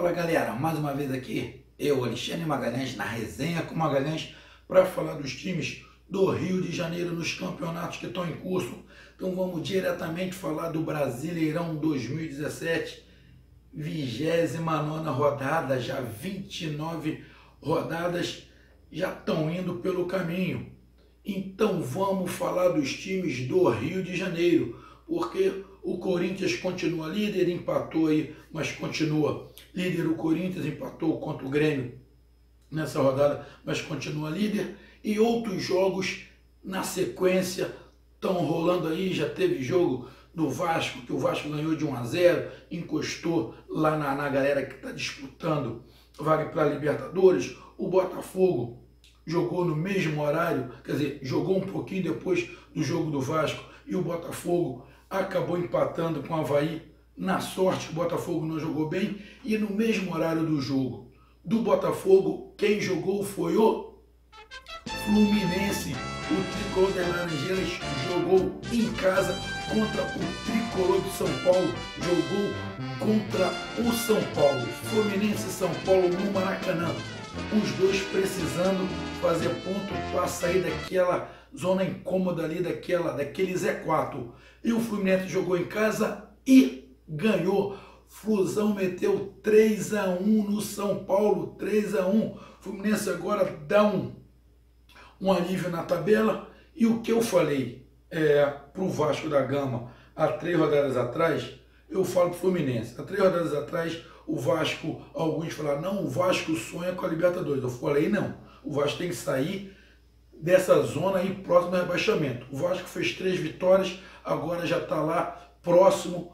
Fala galera, mais uma vez aqui, eu, Alexandre Magalhães, na resenha com Magalhães, para falar dos times do Rio de Janeiro nos campeonatos que estão em curso. Então vamos diretamente falar do Brasileirão 2017, 29ª rodada, já 29 rodadas já estão indo pelo caminho. Então vamos falar dos times do Rio de Janeiro, porque o Corinthians continua líder, empatou aí, mas continua líder. O Corinthians empatou contra o Grêmio nessa rodada, mas continua líder. E outros jogos na sequência estão rolando aí. Já teve jogo do Vasco, que o Vasco ganhou de 1-0, encostou lá na galera que está disputando vaga para a Libertadores. O Botafogo jogou no mesmo horário, quer dizer, jogou um pouquinho depois do jogo do Vasco, e o Botafogo acabou empatando com o Avaí. Na sorte, o Botafogo não jogou bem, e no mesmo horário do jogo do Botafogo, quem jogou foi o Fluminense. O tricolor das Laranjeiras jogou em casa contra o tricolor do São Paulo, jogou contra o São Paulo. Fluminense e São Paulo no Maracanã, os dois precisando fazer ponto para sair daquela zona incômoda ali, daquele Z4. E o Fluminense jogou em casa e ganhou. Flusão meteu 3-1 no São Paulo, 3-1. Fluminense agora dá um alívio na tabela. E o que eu falei para o Vasco da Gama há 3 rodadas atrás, eu falo para o Fluminense. Há 3 rodadas atrás, o Vasco, alguns falaram, não, o Vasco sonha com a Libertadores. Eu falei, não, o Vasco tem que sair dessa zona aí próximo ao rebaixamento. O Vasco fez 3 vitórias, agora já está lá próximo,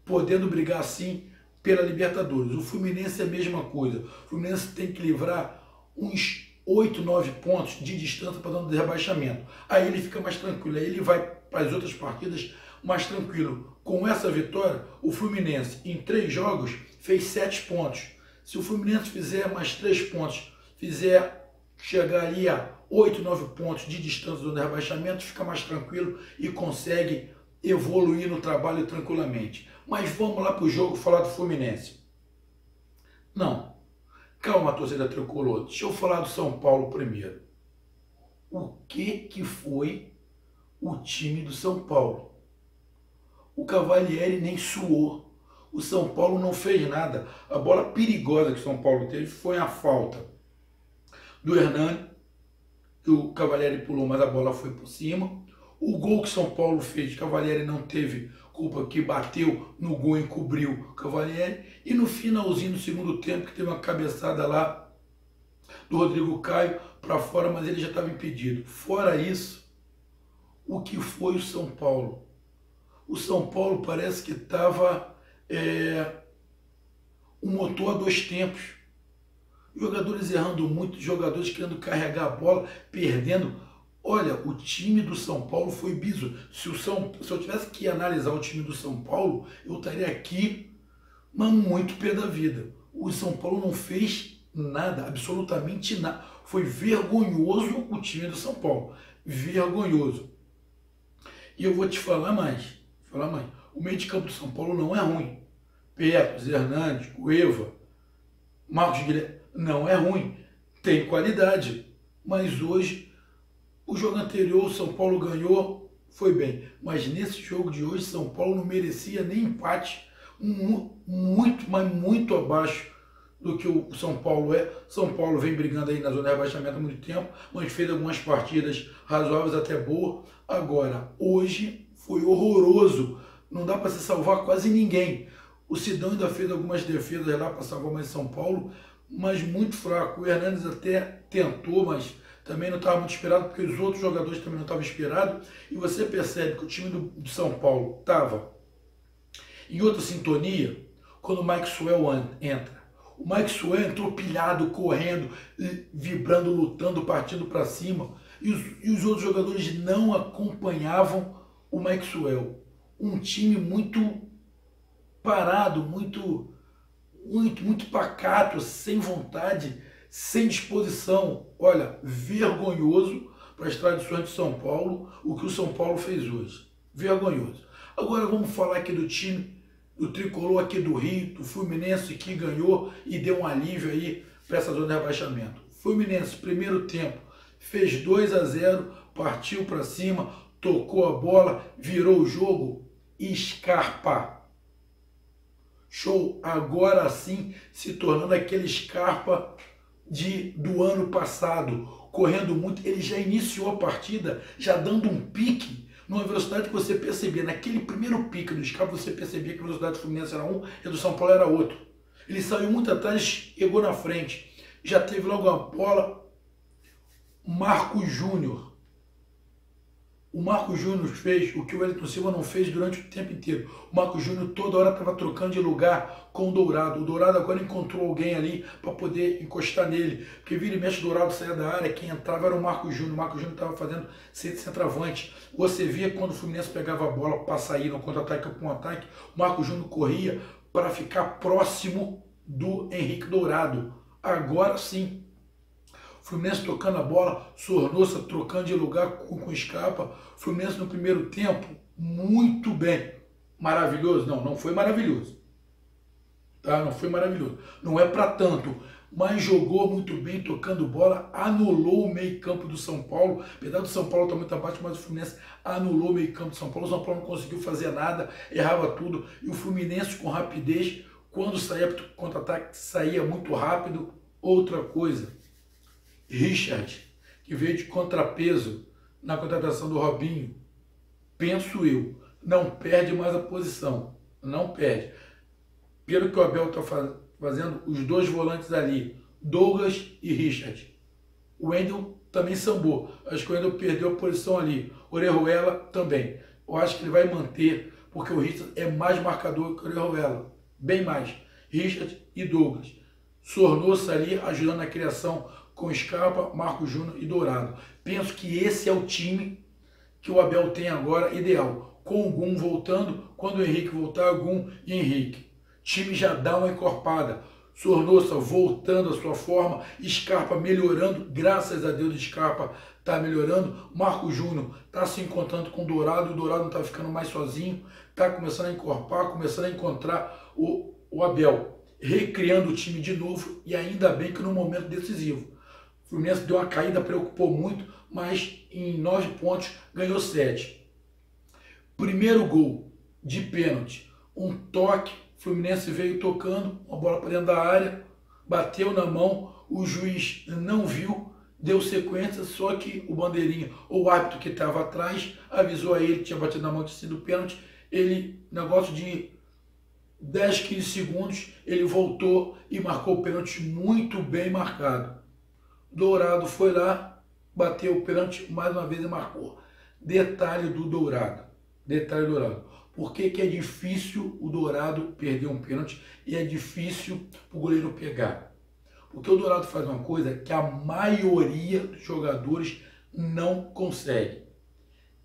podendo brigar sim pela Libertadores. O Fluminense é a mesma coisa. O Fluminense tem que livrar uns 8, 9 pontos de distância para zona de rebaixamento. Aí ele fica mais tranquilo, aí ele vai para as outras partidas mais tranquilo. Com essa vitória, o Fluminense em 3 jogos fez 7 pontos. Se o Fluminense fizer mais 3 pontos, fizer chegar ali a 8, 9 pontos de distância do rebaixamento, fica mais tranquilo e consegue evoluir no trabalho tranquilamente. Mas vamos lá para o jogo falar do Fluminense. Não, calma, torcida tricolor, deixa eu falar do São Paulo primeiro. O que foi o time do São Paulo? O Cavalieri nem suou. O São Paulo não fez nada. A bola perigosa que o São Paulo teve foi a falta do Hernani, que o Cavalieri pulou, mas a bola foi por cima. O gol que o São Paulo fez, o Cavalieri não teve culpa, que bateu no gol e encobriu o Cavalieri. E no finalzinho do segundo tempo, que teve uma cabeçada lá do Rodrigo Caio para fora, mas ele já estava impedido. Fora isso, o que foi o São Paulo? O São Paulo parece que estava um motor a 2 tempos. Jogadores errando muito, jogadores querendo carregar a bola, perdendo. Olha, o time do São Paulo foi bizarro. Se eu tivesse que analisar o time do São Paulo, eu estaria aqui, mas muito pé da vida. O São Paulo não fez nada, absolutamente nada. Foi vergonhoso o time do São Paulo. Vergonhoso. E eu vou te falar mais. O meio de campo do São Paulo não é ruim. Petros, Hernandes, Cueva, Marcos Guilherme, não é ruim. Tem qualidade. Mas hoje, o jogo anterior, o São Paulo ganhou, foi bem. Mas nesse jogo de hoje, São Paulo não merecia nem empate. Mas muito abaixo do que o São Paulo é. São Paulo vem brigando aí na zona de rebaixamento há muito tempo, mas fez algumas partidas razoáveis, até boas. Agora, hoje foi horroroso. Não dá para se salvar quase ninguém. O Sidão ainda fez algumas defesas lá para salvar mais São Paulo, mas muito fraco. O Hernandes até tentou, mas também não estava muito inspirado, porque os outros jogadores também não estavam inspirados. E você percebe que o time do São Paulo estava em outra sintonia quando o Maxwell entra. O Maxwell entrou pilhado, correndo, vibrando, lutando, partindo para cima. E os outros jogadores não acompanhavam o Maxwell. Um time muito parado, muito pacato, sem vontade, sem disposição. Olha, vergonhoso para as tradições de São Paulo, o que o São Paulo fez hoje. Vergonhoso. Agora vamos falar aqui do time do tricolor aqui do Rio, do Fluminense, que ganhou e deu um alívio aí para essa zona de rebaixamento. Fluminense, primeiro tempo, fez 2-0, partiu para cima, tocou a bola, virou o jogo, Scarpa. Show, agora sim se tornando aquele Scarpa do ano passado, correndo muito. Ele já iniciou a partida, já dando um pique, numa velocidade que você percebia, naquele primeiro pique do Scarpa, você percebia que a velocidade do Fluminense era um e a do São Paulo era outro. Ele saiu muito atrás, chegou na frente, já teve logo a bola. Marcos Júnior. O Marcos Júnior fez o que o Wellington Silva não fez durante o tempo inteiro. O Marcos Júnior toda hora estava trocando de lugar com o Dourado. O Dourado agora encontrou alguém ali para poder encostar nele. Porque vira e mexe, o Dourado saía da área, quem entrava era o Marcos Júnior. O Marcos Júnior estava fazendo centroavante. Você via quando o Fluminense pegava a bola para sair no contra-ataque ou com um ataque, o Marcos Júnior corria para ficar próximo do Henrique Dourado. Agora sim. Fluminense tocando a bola, Sornosa trocando de lugar com Scarpa. Fluminense no primeiro tempo, muito bem. Maravilhoso? Não, não foi maravilhoso. Tá? Não foi maravilhoso. Não é para tanto, mas jogou muito bem, tocando bola, anulou o meio-campo do São Paulo. Apesar do São Paulo estar muito abaixo, mas o Fluminense anulou o meio-campo do São Paulo. O São Paulo não conseguiu fazer nada, errava tudo. E o Fluminense com rapidez, quando saía para o contra-ataque, saía muito rápido. Outra coisa, Richard, que veio de contrapeso na contratação do Robinho, penso eu, não perde mais a posição, não perde. Pelo que o Abel está fazendo, os dois volantes ali, Douglas e Richard. O Wendel também sambou, acho que o Wendel perdeu a posição ali, Orejuela também. Eu acho que ele vai manter, porque o Richard é mais marcador que o Orejuela, bem mais. Richard e Douglas. Sornosa ali ajudando na criação com Scarpa, Marcos Júnior e Dourado. Penso que esse é o time que o Abel tem agora ideal. Com o Gum voltando, quando o Henrique voltar, Gum e Henrique. O time já dá uma encorpada. Sornosa voltando à sua forma, Scarpa melhorando, graças a Deus Scarpa está melhorando. Marcos Júnior está se encontrando com o Dourado não está ficando mais sozinho, está começando a encorpar, começando a encontrar o Abel, recriando o time de novo, e ainda bem que no momento decisivo. O Fluminense deu uma caída, preocupou muito, mas em 9 pontos ganhou 7. Primeiro gol de pênalti, um toque, o Fluminense veio tocando, uma bola para dentro da área, bateu na mão, o juiz não viu, deu sequência, só que o bandeirinha, ou o árbitro que estava atrás, avisou a ele que tinha batido na mão, tinha sido pênalti. Ele, negócio de 10, 15 segundos, ele voltou e marcou o pênalti muito bem marcado. Dourado foi lá, bateu o pênalti mais uma vez e marcou. Detalhe do Dourado. Detalhe do Dourado. Por que é difícil o Dourado perder um pênalti e é difícil o goleiro pegar? Porque o Dourado faz uma coisa que a maioria dos jogadores não consegue.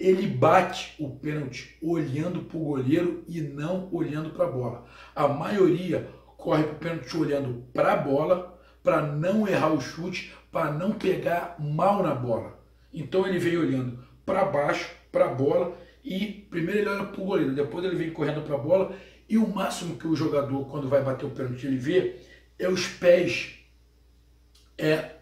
Ele bate o pênalti olhando para o goleiro e não olhando para a bola. A maioria corre para o pênalti olhando para a bola, para não errar o chute, para não pegar mal na bola. Então ele vem olhando para baixo, para a bola, e primeiro ele olha para o goleiro, depois ele vem correndo para a bola, e o máximo que o jogador, quando vai bater o pênalti, ele vê é os pés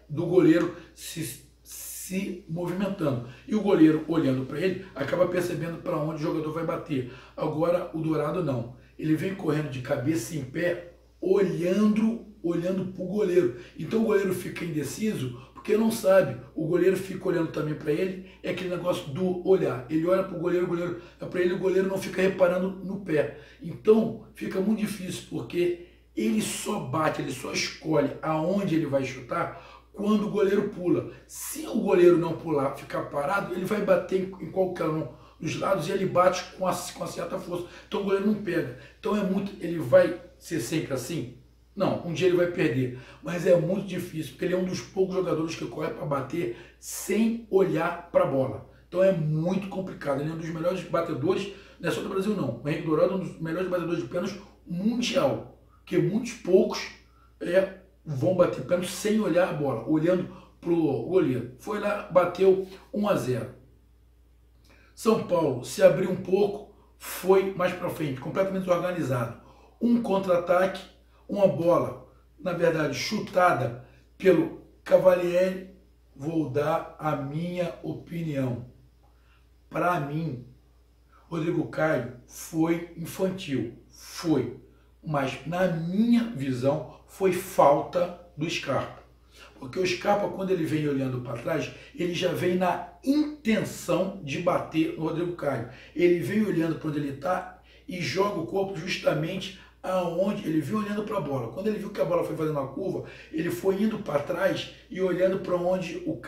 do goleiro se movimentando. E o goleiro, olhando para ele, acaba percebendo para onde o jogador vai bater. Agora o Dourado não. Ele vem correndo de cabeça em pé, olhando para o goleiro. Então o goleiro fica indeciso, porque não sabe. O goleiro fica olhando também para ele, é aquele negócio do olhar. Ele olha para o goleiro é para ele, o goleiro não fica reparando no pé. Então fica muito difícil, porque ele só bate, ele só escolhe aonde ele vai chutar quando o goleiro pula. Se o goleiro não pular, ficar parado, ele vai bater em qualquer um dos lados e ele bate com certa força. Então o goleiro não pega. Então ele vai ser sempre assim? Não, um dia ele vai perder, mas é muito difícil, porque ele é um dos poucos jogadores que corre para bater sem olhar para a bola. Então é muito complicado. Ele é um dos melhores batedores, não é só do Brasil não. O Henrique Dourado é um dos melhores batedores de pênalti mundial, que muitos poucos vão bater pênalti sem olhar a bola, olhando para o goleiro. Foi lá, bateu 1-0. São Paulo se abriu um pouco, foi mais para frente, completamente desorganizado. um contra-ataque, uma bola, na verdade, chutada pelo Cavalieri. Vou dar a minha opinião. Para mim, Rodrigo Caio foi infantil, foi, mas na minha visão foi falta do Scarpa. Porque o Scarpa, quando ele vem olhando para trás, ele já vem na intenção de bater no Rodrigo Caio. Ele vem olhando para onde ele está e joga o corpo justamente aonde ele viu, olhando para a bola. Quando ele viu que a bola foi fazendo uma curva, ele foi indo para trás e olhando para onde o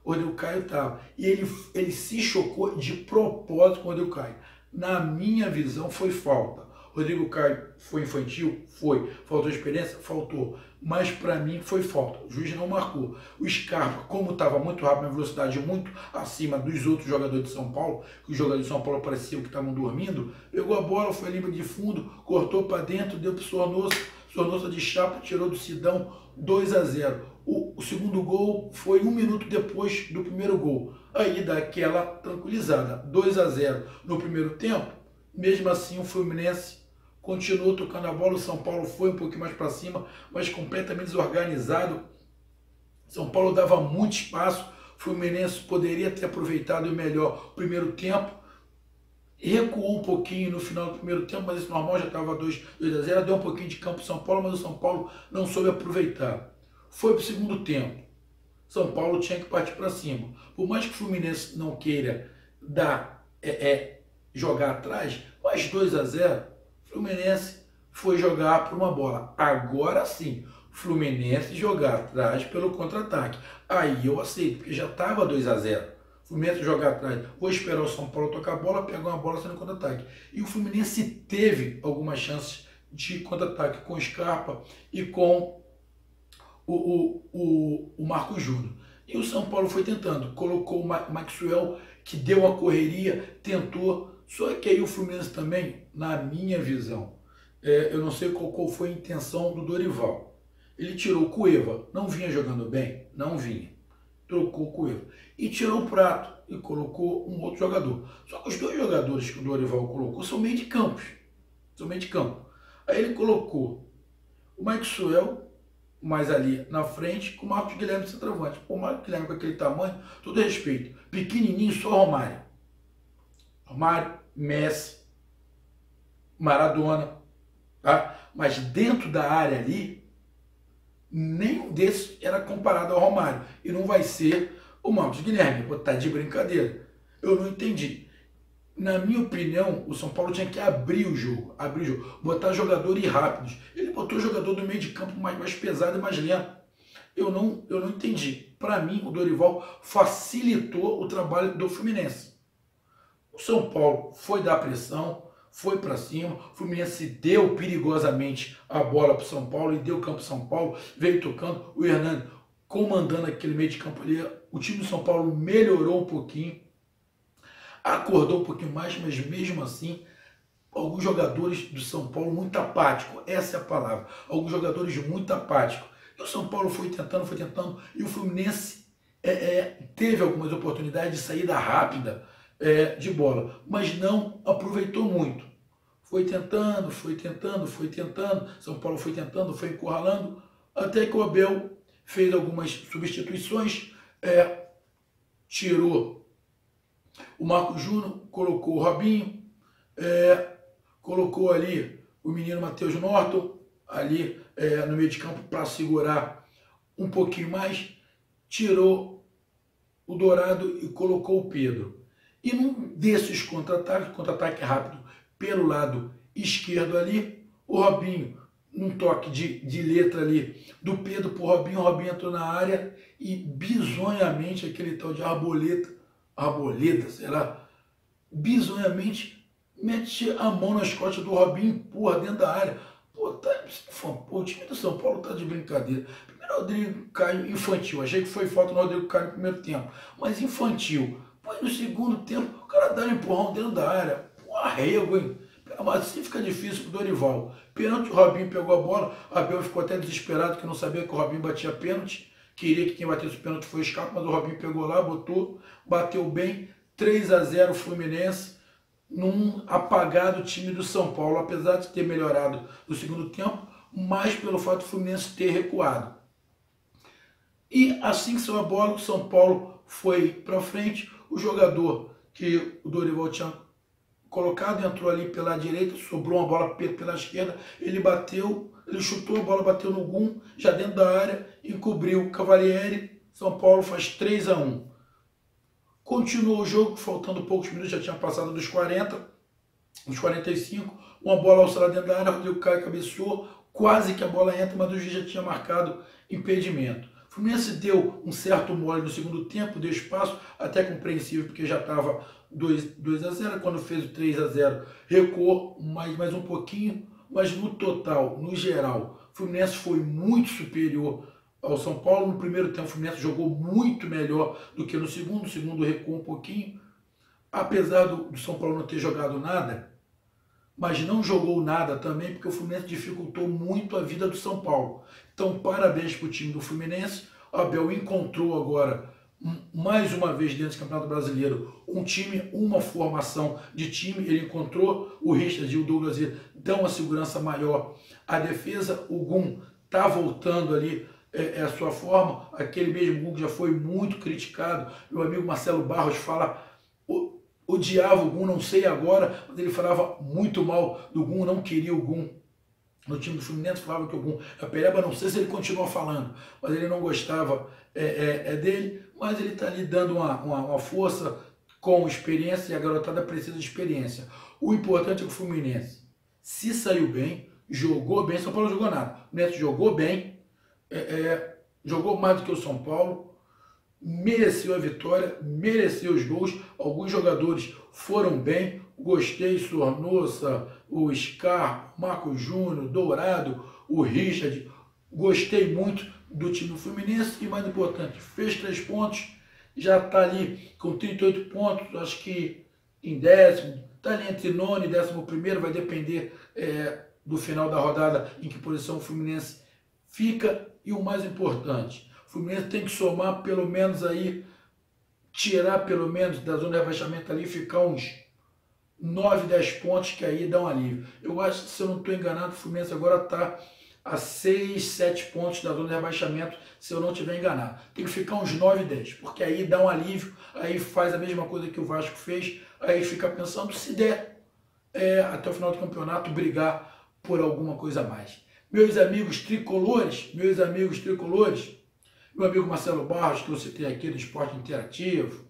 Rodrigo Caio estava. E ele se chocou de propósito com o Rodrigo Caio. Na minha visão, foi falta. Rodrigo Caio foi infantil? Foi. Faltou experiência? Faltou. Mas para mim foi falta. O juiz não marcou. O Scarpa, como estava muito rápido, na velocidade muito acima dos outros jogadores de São Paulo, que os jogadores de São Paulo pareciam que estavam dormindo, pegou a bola, foi limpa de fundo, cortou para dentro, deu para o Sornosa. Sornosa de chapa, tirou do Sidão 2-0. O segundo gol foi 1 minuto depois do primeiro gol. Aí dá aquela tranquilizada. 2-0 no primeiro tempo. Mesmo assim, o Fluminense continuou tocando a bola. O São Paulo foi um pouquinho mais para cima, mas completamente desorganizado. São Paulo dava muito espaço. O Fluminense poderia ter aproveitado melhor o primeiro tempo. Recuou um pouquinho no final do primeiro tempo, mas isso normal, já estava 2-0. Deu um pouquinho de campo para o São Paulo, mas o São Paulo não soube aproveitar. Foi para o segundo tempo. São Paulo tinha que partir para cima. Por mais que o Fluminense não queira jogar atrás, mas 2-0, o Fluminense foi jogar por uma bola. Agora sim, Fluminense jogar atrás pelo contra-ataque. Aí eu aceito, porque já estava 2-0. Fluminense jogar atrás, vou esperar o São Paulo tocar a bola, pegar uma bola sendo contra-ataque. E o Fluminense teve algumas chances de contra-ataque com o Scarpa e com o Marcos Júnior. E o São Paulo foi tentando, colocou o Maxwell, que deu a correria, tentou, só que aí o Fluminense também, na minha visão, eu não sei qual foi a intenção do Dorival. Ele tirou o Cueva, não vinha jogando bem? Não vinha. Trocou o Cueva. E tirou o Prato e colocou um outro jogador. Só que os dois jogadores que o Dorival colocou são meio de campo. São meio de campo. Aí ele colocou o Maxwell mais ali na frente, com o Marcos Guilherme de centroavante. O Marcos Guilherme com aquele tamanho, todo respeito, pequenininho, só Romário. Romário, Messi, Maradona, tá? Mas dentro da área ali, nenhum desses era comparado ao Romário. E não vai ser o Marcos Guilherme. Pô, tá de brincadeira. Eu não entendi. Na minha opinião, o São Paulo tinha que abrir o jogo, botar jogadores rápidos. Ele botou jogador do meio de campo mais pesado e mais lento. Eu não entendi. Para mim, o Dorival facilitou o trabalho do Fluminense. O São Paulo foi dar pressão, foi para cima, o Fluminense deu perigosamente a bola para o São Paulo e deu campo para São Paulo, veio tocando, o Hernani comandando aquele meio de campo ali. O time do São Paulo melhorou um pouquinho, acordou um pouquinho mais, mas mesmo assim, alguns jogadores do São Paulo muito apáticos, essa é a palavra, alguns jogadores muito apáticos. E o São Paulo foi tentando, e o Fluminense teve algumas oportunidades de saída rápida de bola, mas não aproveitou muito. Foi tentando, São Paulo foi tentando, foi encurralando, até que o Abel fez algumas substituições, tirou o Marcos Júnior, colocou o Robinho, colocou ali o menino Matheus Norton, ali no meio de campo para segurar um pouquinho mais, tirou o Dourado e colocou o Pedro. E num desses contra-ataque rápido pelo lado esquerdo ali, o Robinho, num toque de letra ali do Pedro para o Robinho entrou na área e bizonhamente aquele tal de Arboleda, sei lá, bizonhamente mete a mão nas costas do Robinho e empurra dentro da área. Pô, o time do São Paulo tá de brincadeira. Primeiro Rodrigo Caio infantil, achei que foi falta no Rodrigo Caio no primeiro tempo, mas infantil. Pô, no segundo tempo, o cara dá um empurrão dentro da área. Pô, arrego, hein? Mas assim fica difícil pro Dorival. Pênalti, o Robinho pegou a bola, Abel ficou até desesperado, que não sabia que o Robinho batia pênalti. Queria que quem batesse o pênalti foi o Scarpa, mas o Robinho pegou lá, bateu bem. 3-0 Fluminense. num apagado time do São Paulo, apesar de ter melhorado no segundo tempo, mas pelo fato do Fluminense ter recuado. E assim que saiu a bola, o São Paulo foi para frente, o jogador que o Dorival tinha colocado entrou ali pela direita, sobrou uma bola pela esquerda, ele bateu, ele chutou, a bola bateu no gum, já dentro da área, encobriu o Cavalieri, São Paulo faz 3-1. Continuou o jogo, faltando poucos minutos, já tinha passado dos 40, uns 45, uma bola alçada dentro da área, Rodrigo Caio cabeceou, quase que a bola entra, mas o juiz já tinha marcado impedimento. O Fluminense deu um certo mole no segundo tempo, deu espaço, até compreensível, porque já estava 2-0, quando fez o 3-0, recuou mais um pouquinho, mas no total, no geral, o Fluminense foi muito superior ao São Paulo. No primeiro tempo, o Fluminense jogou muito melhor do que no segundo, o segundo recuou um pouquinho, apesar do São Paulo não ter jogado nada, mas não jogou nada também, porque o Fluminense dificultou muito a vida do São Paulo. Então, parabéns para o time do Fluminense. O Abel encontrou agora, mais uma vez dentro do Campeonato Brasileiro, um time, uma formação de time. Ele encontrou, o Richard e o Douglas dão uma segurança maior à defesa. O Gum está voltando ali a sua forma. Aquele mesmo Gum que já foi muito criticado. Meu amigo Marcelo Barros fala... odiava o Gum, não sei agora, mas ele falava muito mal do Gum, não queria o Gum no time do Fluminense, falava que o Gum é pereba, não sei se ele continua falando, mas ele não gostava dele, mas ele está ali dando uma força com experiência, e a garotada precisa de experiência. O importante é que o Fluminense se saiu bem, jogou bem, São Paulo não jogou nada, o Fluminense jogou bem, jogou mais do que o São Paulo, mereceu a vitória, mereceu os gols. Alguns jogadores foram bem, gostei, Sornosa, o Scarpa, Marco Júnior, Dourado, o Richard, gostei muito do time do Fluminense e, mais importante, fez 3 pontos, já está ali com 38 pontos, acho que em 10º, está ali entre 9º e 11º, vai depender do final da rodada em que posição o Fluminense fica. E o mais importante, o Fluminense tem que somar pelo menos aí, tirar pelo menos da zona de rebaixamento ali, ficar uns 9, 10 pontos, que aí dá um alívio. Eu acho que, se eu não estou enganado, o Fluminense agora está a 6, 7 pontos da zona de rebaixamento, se eu não estiver enganado. Tem que ficar uns 9, 10, porque aí dá um alívio, aí faz a mesma coisa que o Vasco fez, aí fica pensando, se der até o final do campeonato, brigar por alguma coisa a mais. Meus amigos tricolores, meu amigo Marcelo Barros, que eu citei aqui do Esporte Interativo,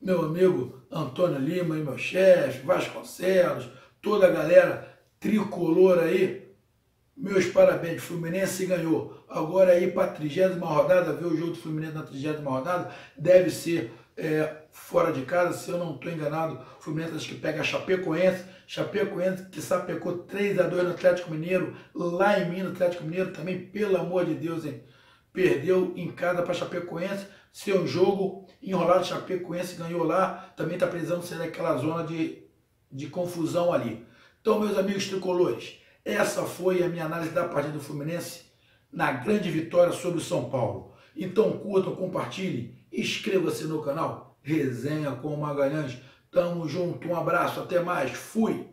meu amigo Antônio Lima e meu chefe, Vasconcelos, toda a galera tricolor aí, meus parabéns, Fluminense ganhou. Agora aí para a 30ª rodada, ver o jogo do Fluminense na 30ª rodada, deve ser fora de casa, se eu não estou enganado, o Fluminense acho que pega a Chapecoense que sapecou 3-2 no Atlético Mineiro, lá em Minas, Atlético Mineiro também, pelo amor de Deus, hein? Perdeu em casa para Chapecoense, seu jogo enrolado, Chapecoense ganhou lá, também está precisando sair daquela zona de confusão ali. Então, meus amigos tricolores, essa foi a minha análise da partida do Fluminense na grande vitória sobre o São Paulo. Então curtam, compartilhem, inscreva-se no canal Resenha com Magalhães. Tamo junto, um abraço, até mais, fui!